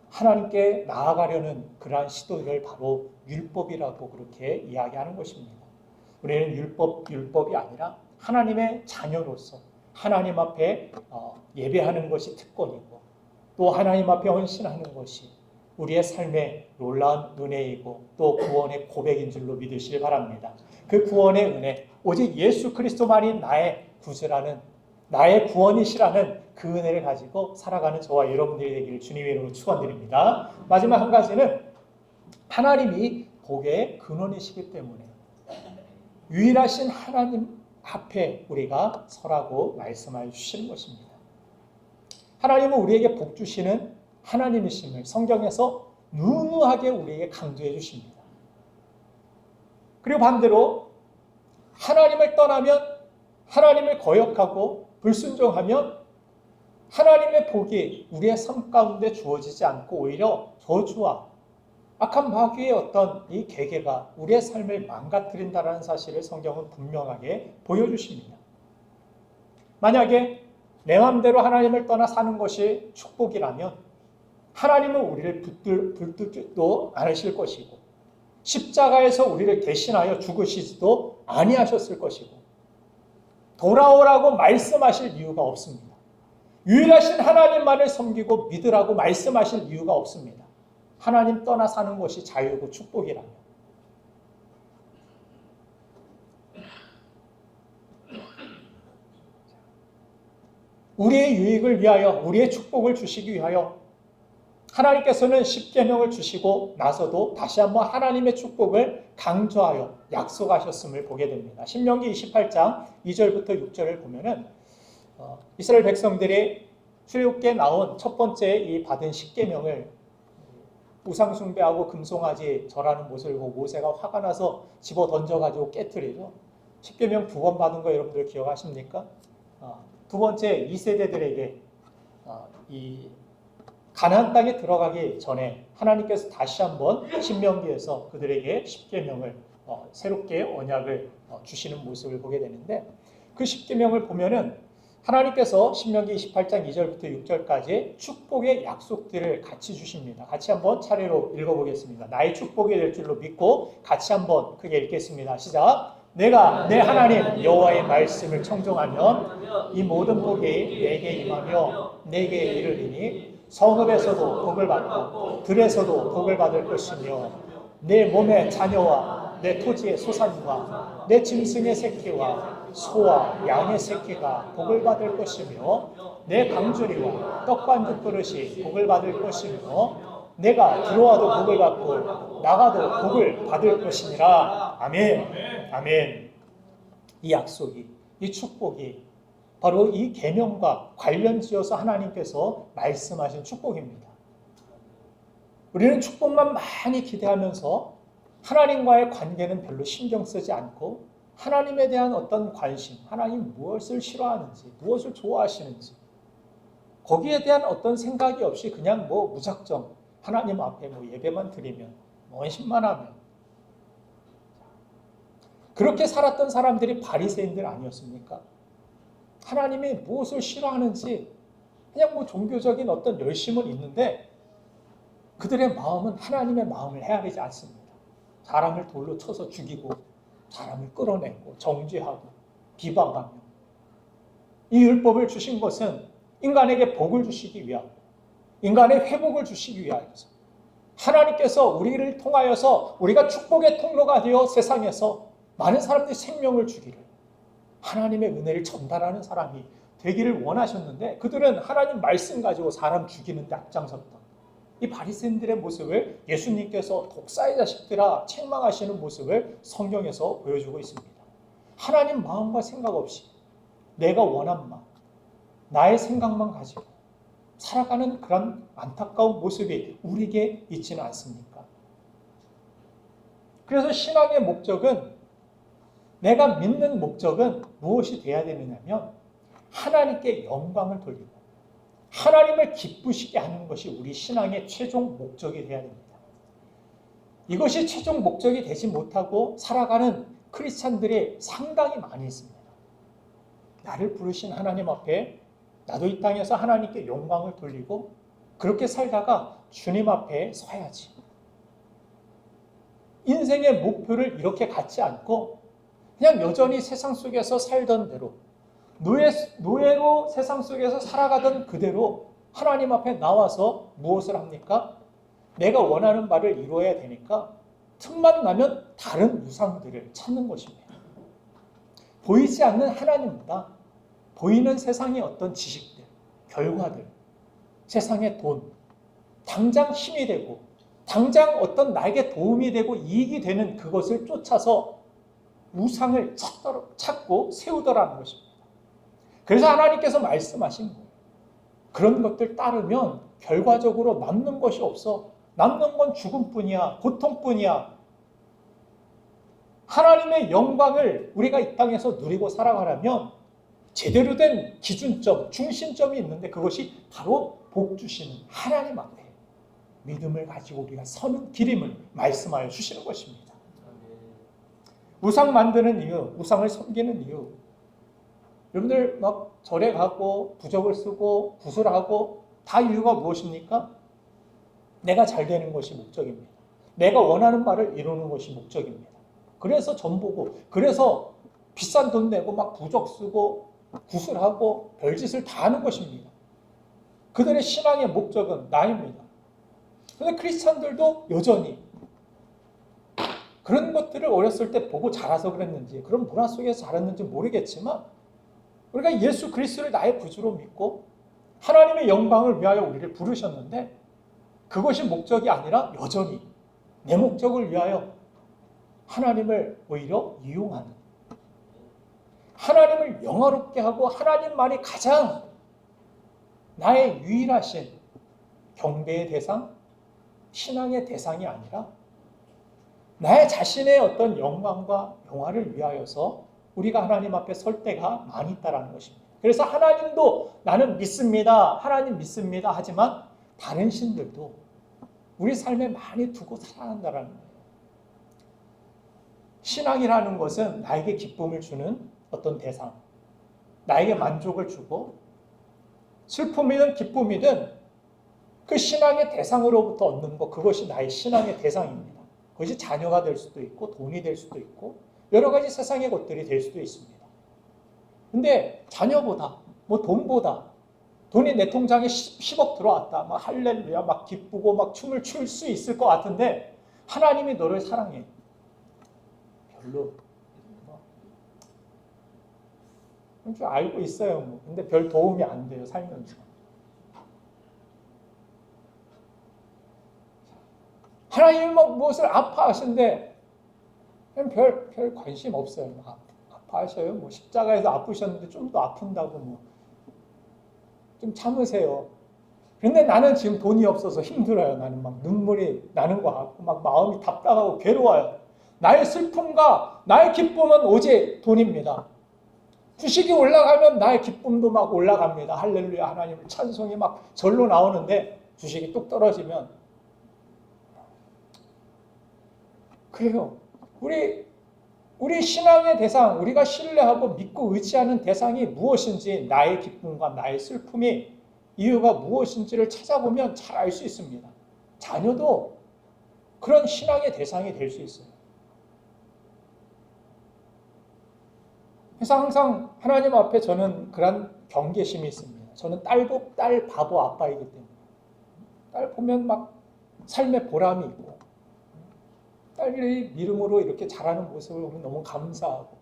하나님께 나아가려는 그러한 시도를 바로 율법이라고 그렇게 이야기하는 것입니다. 우리는 율법이 아니라 하나님의 자녀로서 하나님 앞에 예배하는 것이 특권이고 또 하나님 앞에 헌신하는 것이 우리의 삶의 놀라운 은혜이고 또 구원의 고백인 줄로 믿으시길 바랍니다. 그 구원의 은혜, 오직 예수 그리스도만이 나의 구주라는 나의 구원이시라는 그 은혜를 가지고 살아가는 저와 여러분들이 되기를 주님의 이름으로 축원드립니다. 마지막 한 가지는 하나님이 복의 근원이시기 때문에 유일하신 하나님 앞에 우리가 서라고 말씀하여 주시는 것입니다. 하나님은 우리에게 복 주시는 하나님이심을 성경에서 누누하게 우리에게 강조해 주십니다. 그리고 반대로 하나님을 떠나면 하나님을 거역하고 불순종하면 하나님의 복이 우리의 삶 가운데 주어지지 않고 오히려 저주와 악한 마귀의 어떤 이 계계가 우리의 삶을 망가뜨린다는 사실을 성경은 분명하게 보여주십니다. 만약에 내 마음대로 하나님을 떠나 사는 것이 축복이라면 하나님은 우리를 붙들지도 않으실 것이고 십자가에서 우리를 대신하여 죽으시지도 아니하셨을 것이고 돌아오라고 말씀하실 이유가 없습니다. 유일하신 하나님만을 섬기고 믿으라고 말씀하실 이유가 없습니다. 하나님 떠나 사는 것이 자유고 축복이라면. 우리의 유익을 위하여 우리의 축복을 주시기 위하여 하나님께서는 십계명을 주시고 나서도 다시 한번 하나님의 축복을 강조하여 약속하셨음을 보게 됩니다. 신명기 28장 2절부터 6절을 보면은 이스라엘 백성들이 출애굽기에 나온 첫 번째 이 받은 십계명을 우상 숭배하고 금송아지 절하는 모습을 보고 모세가 화가 나서 집어 던져가지고 깨뜨리죠. 십계명 2번 받은 거 여러분들 기억하십니까? 두 번째 2세대들에게 이 가나안 땅에 들어가기 전에 하나님께서 다시 한번 신명기에서 그들에게 십계명을 새롭게 언약을 주시는 모습을 보게 되는데 그 십계명을 보면은 하나님께서 신명기 28장 2절부터 6절까지 축복의 약속들을 같이 주십니다. 같이 한번 차례로 읽어보겠습니다. 나의 축복이 될 줄로 믿고 같이 한번 크게 읽겠습니다. 시작. 내가 내 하나님 여호와의 말씀을 청종하면 이 모든 복이 내게 임하며 내게 이르리니 성읍에서도 복을 받고 들에서도 복을 받을 것이며 내 몸의 자녀와 내 토지의 소산과 내 짐승의 새끼와 소와 양의 새끼가 복을 받을 것이며 내 강주리와 떡반죽 그릇이 복을 받을 것이며 내가 들어와도 복을 받고 나가도 복을 받을 것이니라. 아멘. 아멘. 이 약속이, 이 축복이 바로 이 계명과 관련지어서 하나님께서 말씀하신 축복입니다. 우리는 축복만 많이 기대하면서 하나님과의 관계는 별로 신경 쓰지 않고 하나님에 대한 어떤 관심, 하나님 무엇을 싫어하는지, 무엇을 좋아하시는지 거기에 대한 어떤 생각이 없이 그냥 무작정 하나님 앞에 예배만 드리면 헌신만 하면 그렇게 살았던 사람들이 바리새인들 아니었습니까? 하나님이 무엇을 싫어하는지 그냥 종교적인 어떤 열심은 있는데 그들의 마음은 하나님의 마음을 헤아리지 않습니다. 사람을 돌로 쳐서 죽이고 사람을 끌어내고 정죄하고 비방하며 이 율법을 주신 것은 인간에게 복을 주시기 위하고 인간의 회복을 주시기 위하여서 하나님께서 우리를 통하여서 우리가 축복의 통로가 되어 세상에서 많은 사람들이 생명을 주기를 하나님의 은혜를 전달하는 사람이 되기를 원하셨는데 그들은 하나님 말씀 가지고 사람 죽이는 데 앞장섰다. 이 바리새인들의 모습을 예수님께서 독사의 자식들아 책망하시는 모습을 성경에서 보여주고 있습니다. 하나님 마음과 생각 없이 내가 원한 마음, 나의 생각만 가지고 살아가는 그런 안타까운 모습이 우리에게 있지는 않습니까? 그래서 신앙의 목적은, 내가 믿는 목적은 무엇이 되어야 되느냐면 하나님께 영광을 돌리고 하나님을 기쁘시게 하는 것이 우리 신앙의 최종 목적이 되어야 됩니다. 이것이 최종 목적이 되지 못하고 살아가는 크리스찬들이 상당히 많이 있습니다. 나를 부르신 하나님 앞에 나도 이 땅에서 하나님께 영광을 돌리고 그렇게 살다가 주님 앞에 서야지. 인생의 목표를 이렇게 갖지 않고 그냥 여전히 세상 속에서 살던 대로 노예로 세상 속에서 살아가던 그대로 하나님 앞에 나와서 무엇을 합니까? 내가 원하는 바를 이루어야 되니까 틈만 나면 다른 우상들을 찾는 것입니다. 보이지 않는 하나님보다 보이는 세상의 어떤 지식들, 결과들, 세상의 돈, 당장 힘이 되고 당장 어떤 나에게 도움이 되고 이익이 되는 그것을 쫓아서 우상을 찾고 세우더라는 것입니다. 그래서 하나님께서 말씀하신 거예요. 그런 것들 따르면 결과적으로 남는 것이 없어. 남는 건 죽음뿐이야. 고통뿐이야. 하나님의 영광을 우리가 이 땅에서 누리고 살아가려면 제대로 된 기준점, 중심점이 있는데 그것이 바로 복 주시는 하나님 앞에 믿음을 가지고 우리가 서는 길임을 말씀하여 주시는 것입니다. 우상 만드는 이유, 우상을 섬기는 이유, 여러분들 막 절에 가고 부적을 쓰고 구슬하고 다 이유가 무엇입니까? 내가 잘 되는 것이 목적입니다. 내가 원하는 바를 이루는 것이 목적입니다. 그래서 전보고, 그래서 비싼 돈 내고 막 부적 쓰고 구슬하고 별짓을 다 하는 것입니다. 그들의 신앙의 목적은 나입니다. 그런데 크리스찬들도 여전히 그런 것들을 어렸을 때 보고 자라서 그랬는지, 그런 문화 속에서 자랐는지 모르겠지만 우리가 예수 그리스도를 나의 구주로 믿고 하나님의 영광을 위하여 우리를 부르셨는데 그것이 목적이 아니라 여전히 내 목적을 위하여 하나님을 오히려 이용하는, 하나님을 영화롭게 하고 하나님만이 가장 나의 유일하신 경배의 대상, 신앙의 대상이 아니라 나의 자신의 어떤 영광과 영화를 위하여서 우리가 하나님 앞에 설 때가 많이 있다는 것입니다. 그래서 하나님도 나는 믿습니다, 하나님 믿습니다 하지만 다른 신들도 우리 삶에 많이 두고 살아간다는 거예요. 신앙이라는 것은 나에게 기쁨을 주는 어떤 대상, 나에게 만족을 주고 슬픔이든 기쁨이든 그 신앙의 대상으로부터 얻는 것, 그것이 나의 신앙의 대상입니다. 그것이 자녀가 될 수도 있고 돈이 될 수도 있고 여러 가지 세상의 것들이 될 수도 있습니다. 근데 자녀보다 뭐 돈보다, 돈이 내 통장에 10억 들어왔다, 막 할렐루야, 막 기쁘고 막 춤을 출 수 있을 것 같은데 하나님이 너를 사랑해. 별로 그런 줄 알고 있어요. 뭐. 근데 별 도움이 안 돼요, 살면서. 하나님이 뭐 무엇을 아파하신데 별 관심 없어요. 아파하셔요. 뭐 십자가에서 아프셨는데 좀 더 아픈다고 뭐 좀 참으세요. 그런데 나는 지금 돈이 없어서 힘들어요. 나는 막 눈물이 나는 것 같고 막 마음이 답답하고 괴로워요. 나의 슬픔과 나의 기쁨은 오직 돈입니다. 주식이 올라가면 나의 기쁨도 막 올라갑니다. 할렐루야, 하나님 찬송이 막 절로 나오는데 주식이 뚝 떨어지면 그래요. 우리 신앙의 대상, 우리가 신뢰하고 믿고 의지하는 대상이 무엇인지, 나의 기쁨과 나의 슬픔이 이유가 무엇인지를 찾아보면 잘 알 수 있습니다. 자녀도 그런 신앙의 대상이 될 수 있어요. 그래서 항상 하나님 앞에 저는 그런 경계심이 있습니다. 저는 딸 바보 아빠이기 때문에 딸 보면 막 삶의 보람이 있고 딸이 믿음으로 이렇게 자라는 모습을 보면 너무 감사하고,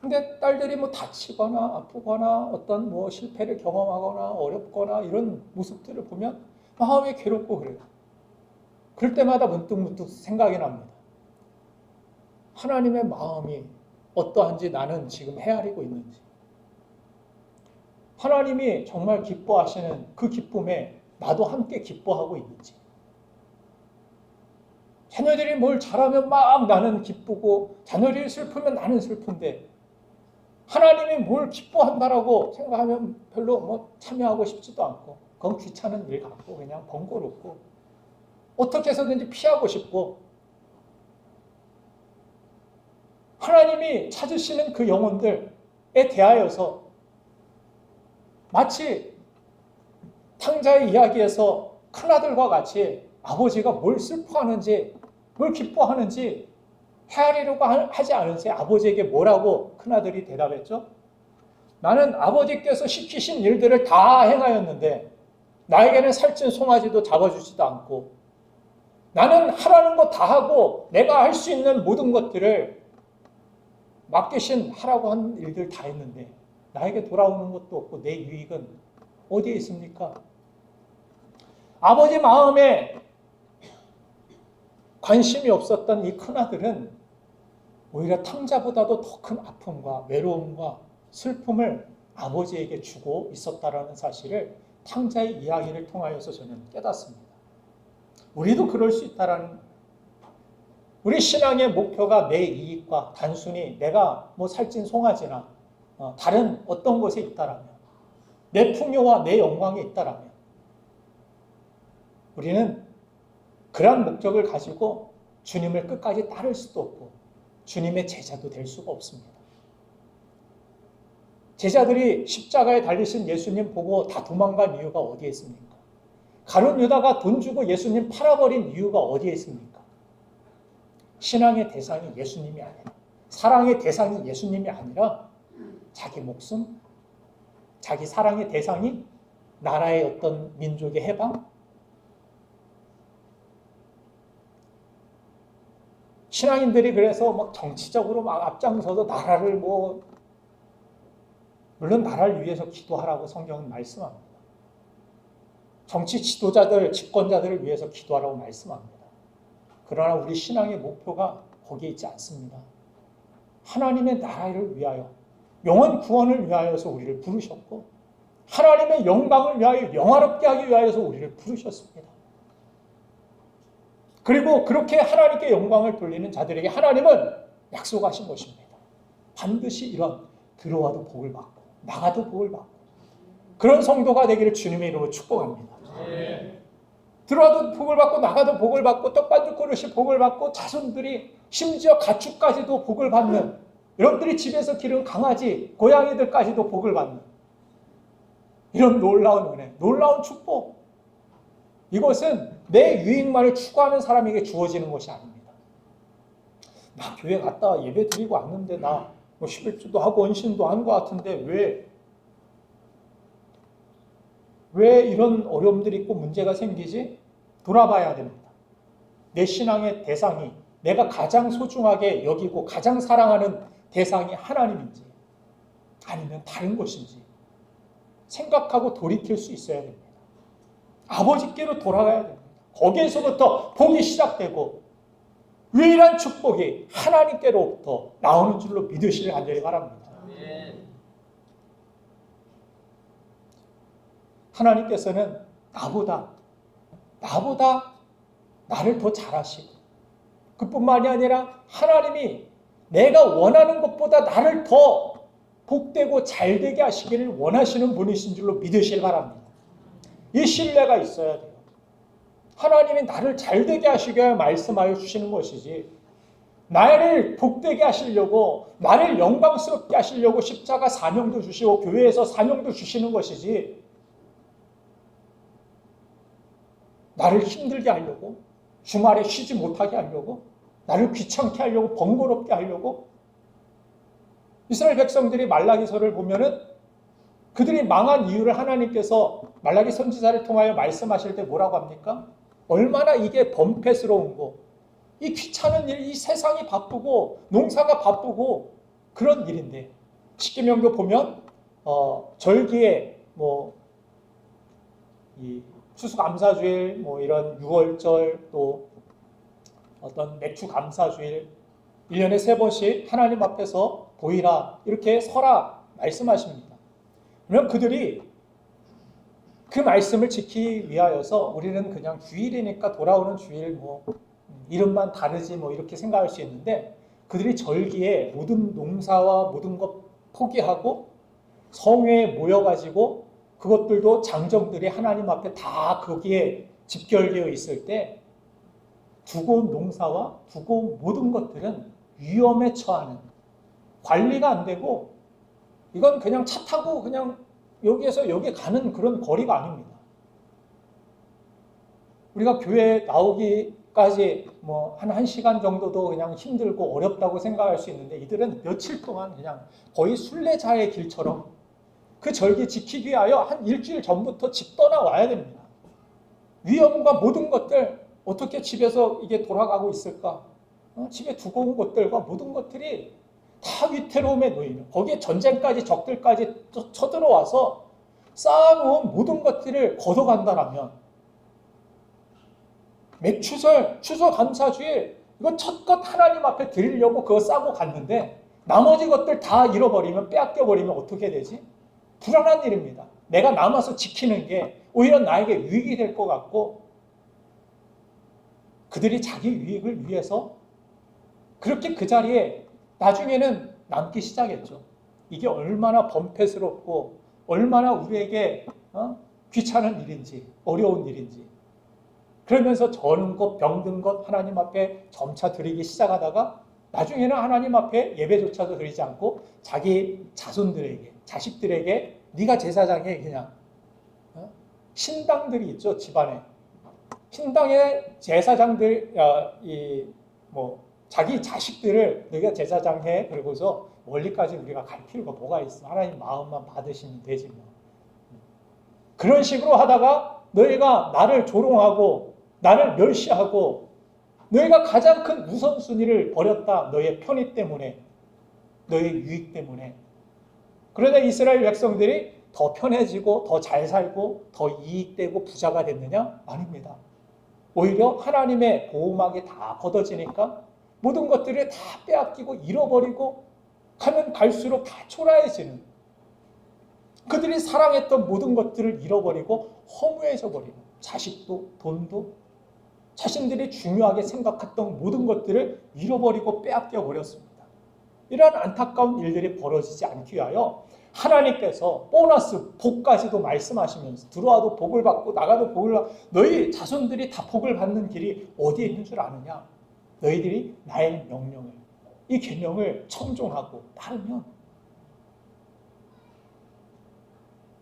근데 딸들이 뭐 다치거나 아프거나 어떤 뭐 실패를 경험하거나 어렵거나 이런 모습들을 보면 마음이 괴롭고 그래요. 그럴 때마다 문득문득 생각이 납니다. 하나님의 마음이 어떠한지 나는 지금 헤아리고 있는지, 하나님이 정말 기뻐하시는 그 기쁨에 나도 함께 기뻐하고 있는지, 자녀들이 뭘 잘하면 막 나는 기쁘고 자녀들이 슬프면 나는 슬픈데 하나님이 뭘 기뻐한다라고 생각하면 별로 참여하고 싶지도 않고 그건 귀찮은 일 같고 그냥 번거롭고 어떻게 해서든지 피하고 싶고, 하나님이 찾으시는 그 영혼들에 대하여서 마치 탕자의 이야기에서 큰아들과 같이 아버지가 뭘 슬퍼하는지 뭘 기뻐하는지 헤아리려고 하지 않으세요. 아버지에게 뭐라고 큰아들이 대답했죠? 나는 아버지께서 시키신 일들을 다 행하였는데 나에게는 살찐 송아지도 잡아주지도 않고 나는 하라는 거 다 하고 내가 할 수 있는 모든 것들을 맡기신 하라고 한 일들 다 했는데 나에게 돌아오는 것도 없고 내 유익은 어디에 있습니까? 아버지 마음에 관심이 없었던 이 큰아들은 오히려 탕자보다도 더 큰 아픔과 외로움과 슬픔을 아버지에게 주고 있었다라는 사실을 탕자의 이야기를 통하여서 저는 깨닫습니다. 우리도 그럴 수 있다라는 거예요. 우리 신앙의 목표가 내 이익과 단순히 내가 살찐 송아지나 다른 어떤 것에 있다라면, 내 풍요와 내 영광에 있다라면 우리는 그러한 목적을 가지고 주님을 끝까지 따를 수도 없고 주님의 제자도 될 수가 없습니다. 제자들이 십자가에 달리신 예수님 보고 다 도망간 이유가 어디에 있습니까? 가룟 유다가 돈 주고 예수님 팔아버린 이유가 어디에 있습니까? 신앙의 대상이 예수님이 아니라, 사랑의 대상이 예수님이 아니라 자기 목숨, 자기 사랑의 대상이 나라의 어떤 민족의 해방, 신앙인들이 그래서 정치적으로 앞장서서 나라를 물론 나라를 위해서 기도하라고 성경은 말씀합니다. 정치 지도자들, 집권자들을 위해서 기도하라고 말씀합니다. 그러나 우리 신앙의 목표가 거기에 있지 않습니다. 하나님의 나라를 위하여, 영혼 구원을 위하여서 우리를 부르셨고 하나님의 영광을 위하여 영화롭게 하기 위하여서 우리를 부르셨습니다. 그리고 그렇게 하나님께 영광을 돌리는 자들에게 하나님은 약속하신 것입니다. 반드시 이런 들어와도 복을 받고 나가도 복을 받고 그런 성도가 되기를 주님의 이름으로 축복합니다. 들어와도 복을 받고 나가도 복을 받고 떡반죽 그릇이 복을 받고 자손들이 심지어 가축까지도 복을 받는, 여러분들이 집에서 기른 강아지, 고양이들까지도 복을 받는 이런 놀라운 은혜, 놀라운 축복, 이것은 내 유익만을 추구하는 사람에게 주어지는 것이 아닙니다. 나 교회 갔다 예배 드리고 왔는데 나 11주도 하고 헌신도 한 것 같은데 왜 이런 어려움들이 있고 문제가 생기지? 돌아봐야 됩니다. 내 신앙의 대상이, 내가 가장 소중하게 여기고 가장 사랑하는 대상이 하나님인지 아니면 다른 것인지 생각하고 돌이킬 수 있어야 됩니다. 아버지께로 돌아가야 됩니다. 거기에서부터 복이 시작되고 유일한 축복이 하나님께로부터 나오는 줄로 믿으시길 간절히 바랍니다. 하나님께서는 나보다 나를 더 잘하시고, 그뿐만이 아니라 하나님이 내가 원하는 것보다 나를 더 복되고 잘되게 하시기를 원하시는 분이신 줄로 믿으시길 바랍니다. 이 신뢰가 있어야 돼요. 하나님이 나를 잘되게 하시기 위해 말씀하여 주시는 것이지, 나를 복되게 하시려고, 나를 영광스럽게 하시려고 십자가 사명도 주시고 교회에서 사명도 주시는 것이지, 나를 힘들게 하려고, 주말에 쉬지 못하게 하려고, 나를 귀찮게 하려고, 번거롭게 하려고. 이스라엘 백성들이 말라기서를 보면은 그들이 망한 이유를 하나님께서 말라기 선지자를 통하여 말씀하실 때 뭐라고 합니까? 얼마나 이게 범패스러운 거, 이 귀찮은 일, 이 세상이 바쁘고 농사가 바쁘고 그런 일인데, 십계명도 보면 절기에 이 추수감사주일, 뭐 이런 6월절 또 어떤 맥주감사주일 1년에 3번씩 하나님 앞에서 보이라 이렇게 서라 말씀하십니다. 그러면 그들이 그 말씀을 지키기 위하여서 우리는 그냥 주일이니까 돌아오는 주일 뭐 이름만 다르지 뭐 이렇게 생각할 수 있는데 그들이 절기에 모든 농사와 모든 것 포기하고 성회에 모여가지고 그것들도 장정들이 하나님 앞에 다 거기에 집결되어 있을 때 두고 온 농사와 두고 온 모든 것들은 위험에 처하는 관리가 안 되고 이건 그냥 차 타고 그냥 여기에서 여기 가는 그런 거리가 아닙니다. 우리가 교회에 나오기까지 뭐 한 1시간 정도도 그냥 힘들고 어렵다고 생각할 수 있는데 이들은 며칠 동안 그냥 거의 순례자의 길처럼 그 절기 지키기 위하여 한 일주일 전부터 집 떠나와야 됩니다. 위험과 모든 것들 어떻게 집에서 이게 돌아가고 있을까? 집에 두고 온 것들과 모든 것들이 다 위태로움에 놓이는 거기에 전쟁까지 적들까지 쳐들어와서 쌓아놓은 모든 것들을 걷어간다라면 맥추절, 추수감사주일 이건 첫것 하나님 앞에 드리려고 그거 싸고 갔는데 나머지 것들 다 잃어버리면 빼앗겨버리면 어떻게 되지? 불안한 일입니다. 내가 남아서 지키는 게 오히려 나에게 유익이 될 것 같고 그들이 자기 유익을 위해서 그렇게 그 자리에 나중에는 남기 시작했죠. 이게 얼마나 범패스럽고 얼마나 우리에게 귀찮은 일인지 어려운 일인지 그러면서 저는 것 병든 것 하나님 앞에 점차 드리기 시작하다가 나중에는 하나님 앞에 예배조차도 드리지 않고 자기 자손들에게 자식들에게 네가 제사장에 그냥 신당들이 있죠. 집안에 신당의 제사장들 자기 자식들을 너희가 제사장해 그러고서 멀리까지 우리가 갈 필요가 뭐가 있어. 하나님 마음만 받으시면 되지 뭐. 그런 식으로 하다가 너희가 나를 조롱하고 나를 멸시하고 너희가 가장 큰 우선순위를 버렸다. 너희의 편의 때문에 너희의 유익 때문에. 그러다 이스라엘 백성들이 더 편해지고 더 잘 살고 더 이익되고 부자가 됐느냐? 아닙니다. 오히려 하나님의 보호막이 다 걷어지니까 모든 것들을 다 빼앗기고 잃어버리고 가면 갈수록 다 초라해지는 그들이 사랑했던 모든 것들을 잃어버리고 허무해져 버리는 자식도 돈도 자신들이 중요하게 생각했던 모든 것들을 잃어버리고 빼앗겨 버렸습니다. 이러한 안타까운 일들이 벌어지지 않기 위하여 하나님께서 보너스 복까지도 말씀하시면서 들어와도 복을 받고 나가도 복을 받고 너희 자손들이 다 복을 받는 길이 어디에 있는 줄 아느냐? 너희들이 나의 명령을 이 계명을 청종하고 따르면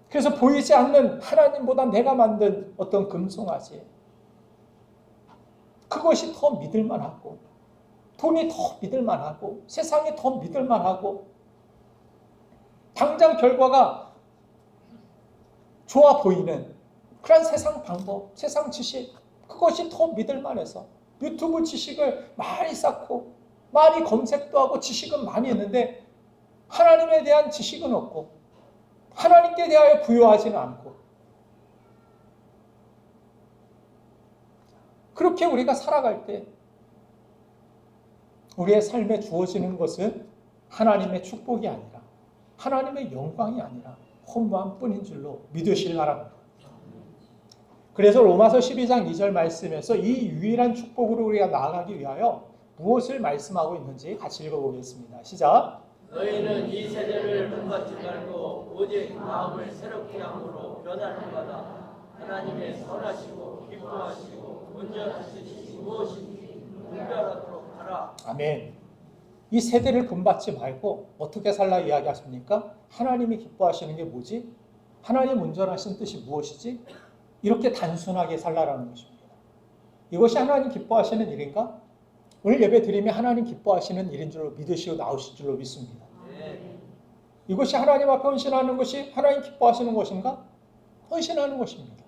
그래서 보이지 않는 하나님보다 내가 만든 어떤 금송아지 그것이 더 믿을만하고 돈이 더 믿을만하고 세상이 더 믿을만하고 당장 결과가 좋아 보이는 그런 세상 방법, 세상 지식 그것이 더 믿을만해서 유튜브 지식을 많이 쌓고 많이 검색도 하고 지식은 많이 했는데 하나님에 대한 지식은 없고 하나님께 대하여 부여하지는 않고 그렇게 우리가 살아갈 때 우리의 삶에 주어지는 것은 하나님의 축복이 아니라 하나님의 영광이 아니라 허무함 뿐인 줄로 믿으시기 바랍니다. 그래서 로마서 12장 2절 말씀에서 이 유일한 축복으로 우리가 나아가기 위하여 무엇을 말씀하고 있는지 같이 읽어보겠습니다. 시작. 너희는 이 세대를 본받지 말고 오직 마음을 새롭게 함으로 변화를 받아 하나님의 선하시고 기뻐하시고 온전하신 뜻이 무엇인지 분별하도록 하라. 아멘. 이 세대를 본받지 말고 어떻게 살라 이야기하십니까? 하나님이 기뻐하시는 게 뭐지? 하나님 온전하신 뜻이 무엇이지? 이렇게 단순하게 살라라는 것입니다. 이것이 하나님 기뻐하시는 일인가? 오늘 예배 드리면 하나님 기뻐하시는 일인 줄로 믿으시고 나오실 줄로 믿습니다. 이것이 하나님 앞에 헌신하는 것이 하나님 기뻐하시는 것인가? 헌신하는 것입니다.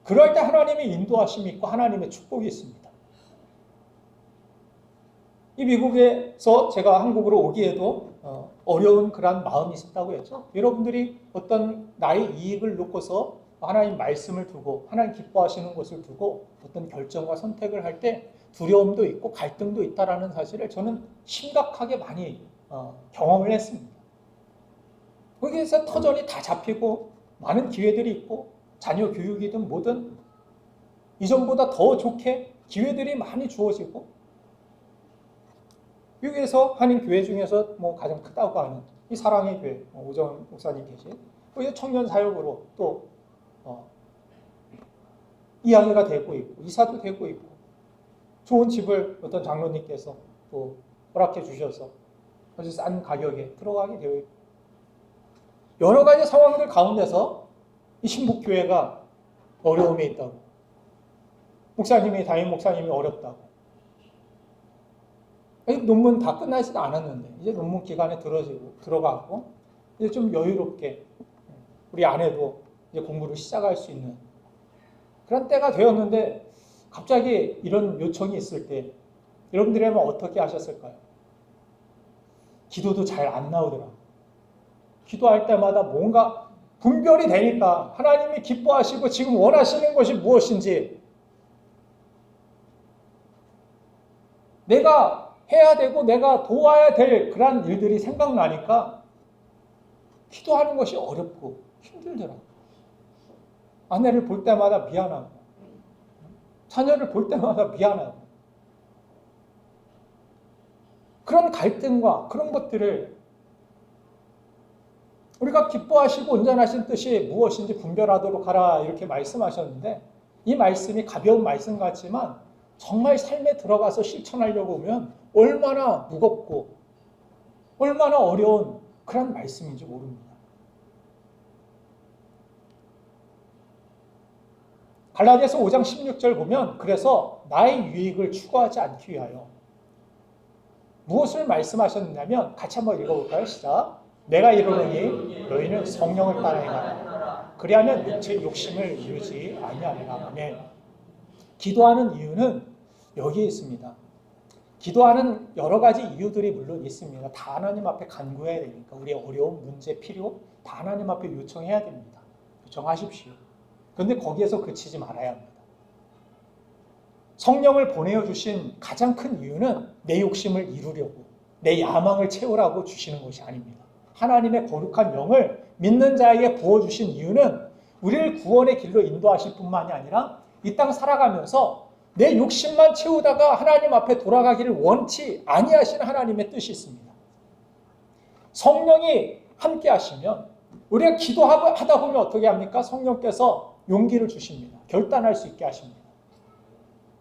그럴 때 하나님의 인도하심이 있고 하나님의 축복이 있습니다. 이 미국에서 제가 한국으로 오기에도 어려운 그런 마음이 있었다고 했죠. 여러분들이 어떤 나의 이익을 놓고서 하나님 말씀을 두고 하나님 기뻐하시는 것을 두고 어떤 결정과 선택을 할 때 두려움도 있고 갈등도 있다라는 사실을 저는 심각하게 많이 경험을 했습니다. 거기에서 터전이 다 잡히고 많은 기회들이 있고 자녀 교육이든 뭐든 이전보다 더 좋게 기회들이 많이 주어지고 여기에서 한인 교회 중에서 뭐 가장 크다고 하는 이 사랑의 교회 오정 목사님 계신 거기서 청년 사역으로 또 이야기가 되고 있고 이사도 되고 있고 좋은 집을 어떤 장로님께서 또 허락해 주셔서 아주 싼 가격에 들어가게 되어 있고 여러 가지 상황들 가운데서 이 신북교회가 어려움에 있다고 담임 목사님이 어렵다고 논문 다 끝나지도 않았는데 이제 논문 기간에 들어가고 이제 좀 여유롭게 우리 아내도 이제 공부를 시작할 수 있는 그런 때가 되었는데 갑자기 이런 요청이 있을 때 여러분들이라면 어떻게 하셨을까요? 기도도 잘 안 나오더라고요. 기도할 때마다 뭔가 분별이 되니까 하나님이 기뻐하시고 지금 원하시는 것이 무엇인지 내가 해야 되고 내가 도와야 될 그런 일들이 생각나니까 기도하는 것이 어렵고 힘들더라고요. 아내를 볼 때마다 미안하고 자녀를 볼 때마다 미안하고 그런 갈등과 그런 것들을 우리가 기뻐하시고 온전하신 뜻이 무엇인지 분별하도록 하라 이렇게 말씀하셨는데 이 말씀이 가벼운 말씀 같지만 정말 삶에 들어가서 실천하려고 하면 얼마나 무겁고 얼마나 어려운 그런 말씀인지 모릅니다. 갈라디아서 5장 16절 보면 그래서 나의 유익을 추구하지 않기 위하여 무엇을 말씀하셨느냐면 같이 한번 읽어볼까요? 시작. 내가 이르노니 너희는 성령을 따라 행하라. 그리하면 육체의 욕심을 이루지 아니하리라. 아멘. 기도하는 이유는 여기에 있습니다. 기도하는 여러 가지 이유들이 물론 있습니다. 다 하나님 앞에 간구해야 되니까 우리의 어려움, 문제, 필요 다 하나님 앞에 요청해야 됩니다. 요청하십시오. 그런데 거기에서 그치지 말아야 합니다. 성령을 보내어 주신 가장 큰 이유는 내 욕심을 이루려고 내 야망을 채우라고 주시는 것이 아닙니다. 하나님의 거룩한 영을 믿는 자에게 부어주신 이유는 우리를 구원의 길로 인도하실 뿐만이 아니라 이 땅 살아가면서 내 욕심만 채우다가 하나님 앞에 돌아가기를 원치 아니하시는 하나님의 뜻이 있습니다. 성령이 함께 하시면 우리가 기도하다 보면 어떻게 합니까? 성령께서 용기를 주십니다. 결단할 수 있게 하십니다.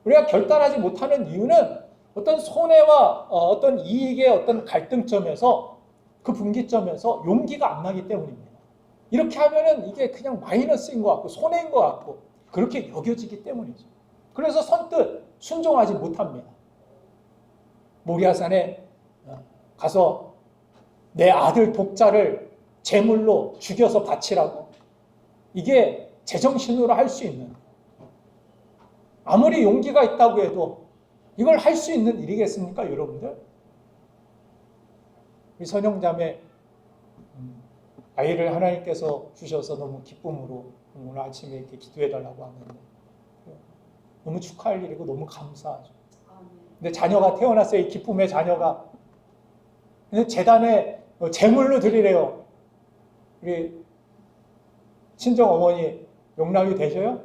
우리가 결단하지 못하는 이유는 어떤 손해와 어떤 이익의 어떤 갈등점에서 그 분기점에서 용기가 안 나기 때문입니다. 이렇게 하면은 이게 그냥 마이너스인 것 같고 손해인 것 같고 그렇게 여겨지기 때문이죠. 그래서 선뜻 순종하지 못합니다. 모리아산에 가서 내 아들 독자를 제물로 죽여서 바치라고 이게 제정신으로 할 수 있는 아무리 용기가 있다고 해도 이걸 할 수 있는 일이겠습니까, 여러분들? 우리 선영자매 아이를 하나님께서 주셔서 너무 기쁨으로 오늘 아침에 이렇게 기도해달라고 하는데 너무 축하할 일이고 너무 감사하죠. 근데 자녀가 태어났어요. 이 기쁨의 자녀가. 근데 재단에 제물로 드리래요. 우리 친정 어머니 용납이 되셔요?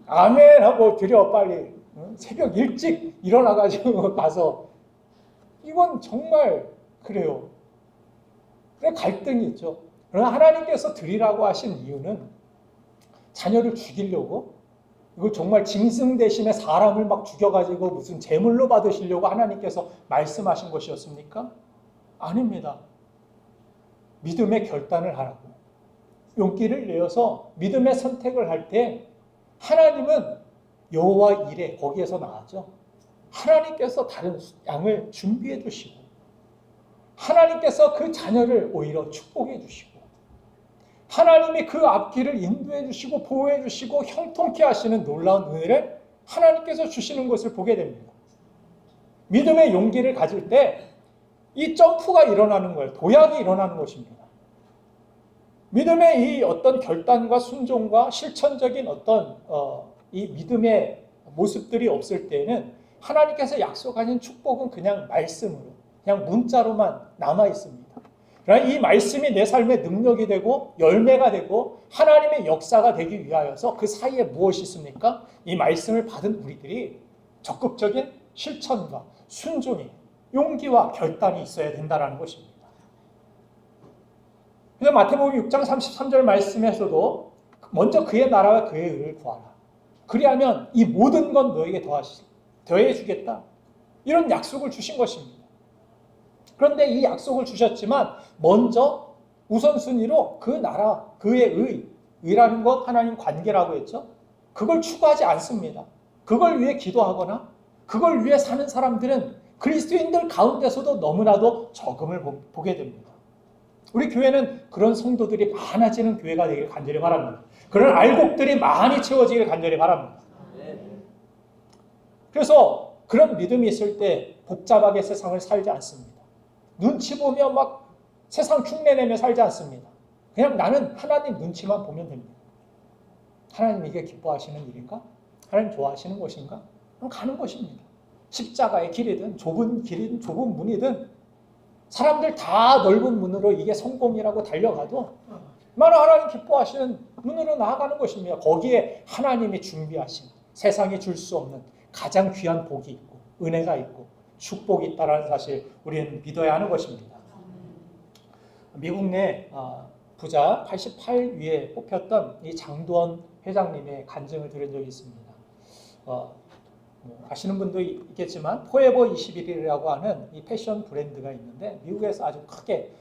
아멘 하고 드려 빨리. 새벽 일찍 일어나가지고 가서 이건 정말 그래요. 그래 갈등이 있죠. 그러나 하나님께서 드리라고 하신 이유는 자녀를 죽이려고 이걸 정말 짐승 대신에 사람을 막 죽여가지고 무슨 제물로 받으시려고 하나님께서 말씀하신 것이었습니까? 아닙니다. 믿음의 결단을 하라고 용기를 내어서 믿음의 선택을 할 때 하나님은 여호와 이레 거기에서 나왔죠. 하나님께서 다른 양을 준비해 주시고 하나님께서 그 자녀를 오히려 축복해 주시고 하나님이 그 앞길을 인도해 주시고 보호해 주시고 형통케 하시는 놀라운 은혜를 하나님께서 주시는 것을 보게 됩니다. 믿음의 용기를 가질 때 이 점프가 일어나는 거예요. 도약이 일어나는 것입니다. 믿음의 이 어떤 결단과 순종과 실천적인 어떤 이 믿음의 모습들이 없을 때에는 하나님께서 약속하신 축복은 그냥 말씀으로, 그냥 문자로만 남아 있습니다. 그러나 이 말씀이 내 삶의 능력이 되고 열매가 되고 하나님의 역사가 되기 위하여서 그 사이에 무엇이 있습니까? 이 말씀을 받은 우리들이 적극적인 실천과 순종의 용기와 결단이 있어야 된다는 것입니다. 그래서 마태복음 6장 33절 말씀에서도 먼저 그의 나라와 그의 의를 구하라. 그리하면 이 모든 건 너에게 더해 주겠다. 이런 약속을 주신 것입니다. 그런데 이 약속을 주셨지만 먼저 우선순위로 그 나라, 그의 의라는 것 하나님 관계라고 했죠. 그걸 추구하지 않습니다. 그걸 위해 기도하거나 그걸 위해 사는 사람들은 그리스도인들 가운데서도 너무나도 적음을 보게 됩니다. 우리 교회는 그런 성도들이 많아지는 교회가 되기를 간절히 바랍니다. 그런 알곡들이 많이 채워지기를 간절히 바랍니다. 그래서 그런 믿음이 있을 때 복잡하게 세상을 살지 않습니다. 눈치 보며 막 세상 흉내내며 살지 않습니다. 그냥 나는 하나님 눈치만 보면 됩니다. 하나님 이게 기뻐하시는 일인가? 하나님 좋아하시는 것인가? 그럼 가는 것입니다. 십자가의 길이든 좁은 길이든 좁은 문이든 사람들 다 넓은 문으로 이게 성공이라고 달려가도 얼마나 하나님 기뻐하시는 문으로 나아가는 것입니다. 거기에 하나님이 준비하신 세상에 줄 수 없는 가장 귀한 복이 있고 은혜가 있고 축복이 있다는 사실 우리는 믿어야 하는 것입니다. 미국 내 부자 88위에 뽑혔던 이 장도원 회장님의 간증을 들은 적이 있습니다. 아시는 분도 있겠지만 포에버 21이라고 하는 이 패션 브랜드가 있는데 미국에서 아주 크게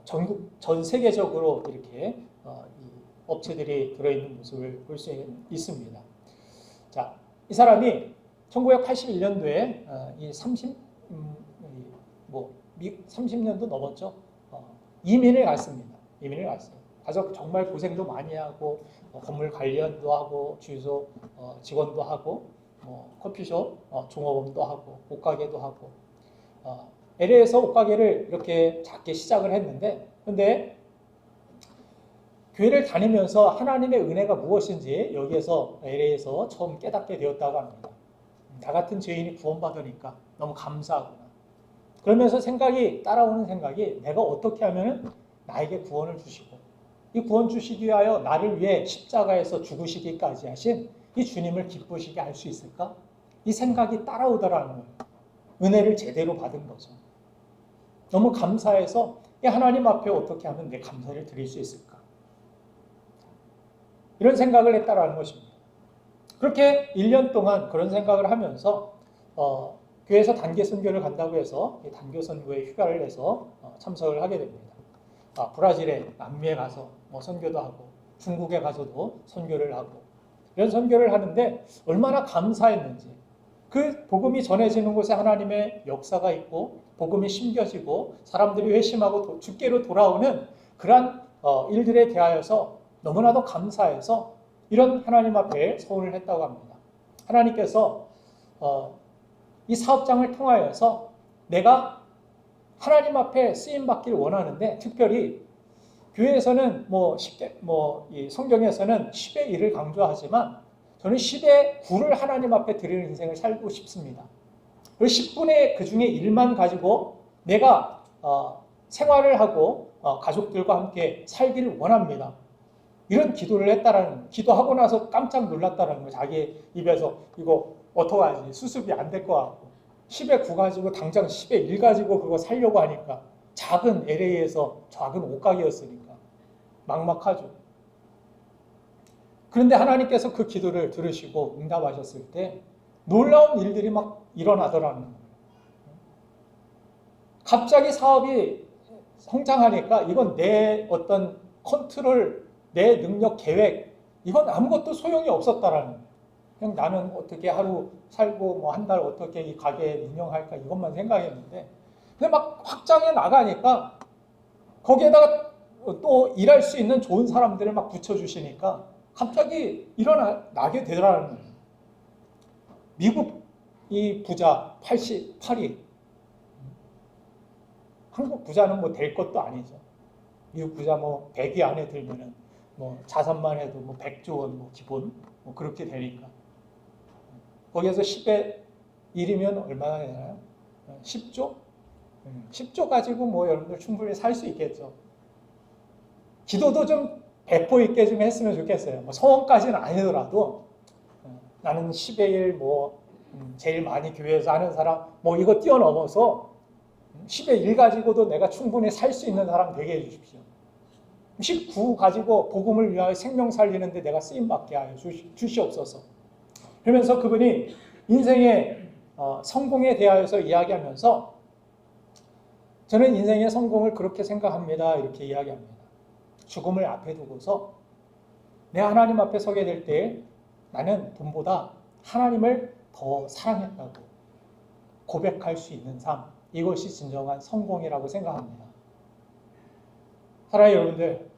전 세계적으로 이렇게 이 업체들이 들어있는 모습을 볼 수 있습니다. 자, 이 사람이 1981년도에 이 30년도 넘었죠. 이민을 갔습니다. 이민을 갔어요. 가서 정말 고생도 많이 하고 건물 관리도 하고 주유소 직원도 하고 커피숍 종업원도 하고 옷가게도 하고 LA에서 옷가게를 이렇게 작게 시작을 했는데 근데 교회를 다니면서 하나님의 은혜가 무엇인지 여기에서 LA에서 처음 깨닫게 되었다고 합니다. 나 같은 죄인이 구원받으니까 너무 감사하구나. 그러면서 따라오는 생각이 내가 어떻게 하면 나에게 구원을 주시고 이 구원 주시기 위하여 나를 위해 십자가에서 죽으시기까지 하신 이 주님을 기쁘시게 할 수 있을까? 이 생각이 따라오더라는 거예요. 은혜를 제대로 받은 거죠. 너무 감사해서 이 하나님 앞에 어떻게 하면 내 감사를 드릴 수 있을까? 이런 생각을 했다라는 것입니다. 그렇게 1년 동안 그런 생각을 하면서 교회에서 단기 선교를 간다고 해서 단기 선교에 휴가를 내서 참석을 하게 됩니다. 브라질에 남미에 가서 선교도 하고 중국에 가서도 선교를 하고 이런 선교를 하는데 얼마나 감사했는지 그 복음이 전해지는 곳에 하나님의 역사가 있고 복음이 심겨지고 사람들이 회심하고 주께로 돌아오는 그러한 일들에 대하여서 너무나도 감사해서 이런 하나님 앞에 서원을 했다고 합니다. 하나님께서 이 사업장을 통하여서 내가 하나님 앞에 쓰임 받기를 원하는데 특별히 교회에서는 이 성경에서는 10의 1을 강조하지만 저는 10의 9를 하나님 앞에 드리는 인생을 살고 싶습니다. 그리고 10분의 그 중에 1만 가지고 내가 생활을 하고 가족들과 함께 살기를 원합니다. 이런 기도를 기도하고 나서 깜짝 놀랐다는 거예요. 자기 입에서 이거 어떡하지? 수습이 안 될 것 같고 10의 9 가지고 당장 10의 1 가지고 그거 살려고 하니까 작은 LA에서 작은 옷가게였으니까 막막하죠. 그런데 하나님께서 그 기도를 들으시고 응답하셨을 때 놀라운 일들이 막 일어나더라는 거예요. 갑자기 사업이 성장하니까 이건 내 어떤 컨트롤, 내 능력, 계획 이건 아무것도 소용이 없었다라는 거예요. 그냥 나는 어떻게 하루 살고 한 달 어떻게 이 가게 운영할까 이것만 생각했는데 근데 막 확장해 나가니까 거기에다가 또 일할 수 있는 좋은 사람들을 막 붙여주시니까 갑자기 일어나게 되더라는 거예요. 미국 이 부자 88위 한국 부자는 될 것도 아니죠. 미국 부자 뭐 100위 안에 들면은 뭐 자산만 해도 뭐 100조 원 뭐 기본 뭐 그렇게 되니까 거기에서 10의 1이면 얼마나 되나요? 10조? 10조 가지고 뭐 여러분들 충분히 살 수 있겠죠. 기도도 좀 배포 있게 좀 했으면 좋겠어요. 뭐 소원까지는 아니더라도 나는 10의 1 뭐 제일 많이 교회에서 하는 사람 뭐 이거 뛰어넘어서 10의 1 가지고도 내가 충분히 살 수 있는 사람 되게 해주십시오. 19 가지고 복음을 위하여 생명 살리는데 내가 쓰임받게 하여 주시옵소서. 그러면서 그분이 인생의 성공에 대하여서 이야기하면서 저는 인생의 성공을 그렇게 생각합니다. 이렇게 이야기합니다. 죽음을 앞에 두고서 내 하나님 앞에 서게 될 때 나는 돈보다 하나님을 더 사랑했다고 고백할 수 있는 삶, 이것이 진정한 성공이라고 생각합니다. 사랑하는 여러분들,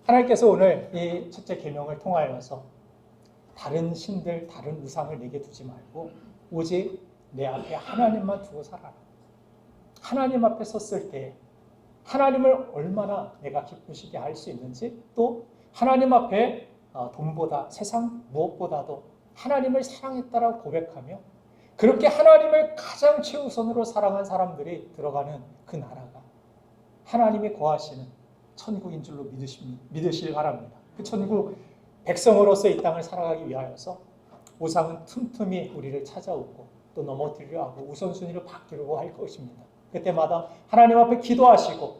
하나님께서 오늘 이 첫째 계명을 통하여서 다른 신들, 다른 우상을 내게 두지 말고 오직 내 앞에 하나님만 두고 살아라. 하나님 앞에 섰을 때 하나님을 얼마나 내가 기쁘시게 할 수 있는지, 또 하나님 앞에 돈보다 세상 무엇보다도 하나님을 사랑했다라고 고백하며 그렇게 하나님을 가장 최우선으로 사랑한 사람들이 들어가는 그 나라가 하나님이 거하시는 천국인 줄로 믿으실 바랍니다. 그 천국 백성으로서 이 땅을 살아가기 위하여서 우상은 틈틈이 우리를 찾아오고 또 넘어뜨리려 하고 우선순위를 바꾸려고 할 것입니다. 그때마다 하나님 앞에 기도하시고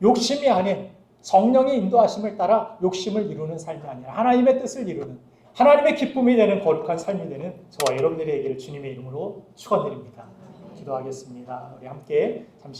욕심이 아닌 성령의 인도하심을 따라 욕심을 이루는 삶이 아니라 하나님의 뜻을 이루는, 하나님의 기쁨이 되는 거룩한 삶이 되는 저와 여러분들에게 주님의 이름으로 축원드립니다. 기도하겠습니다. 우리 함께 잠시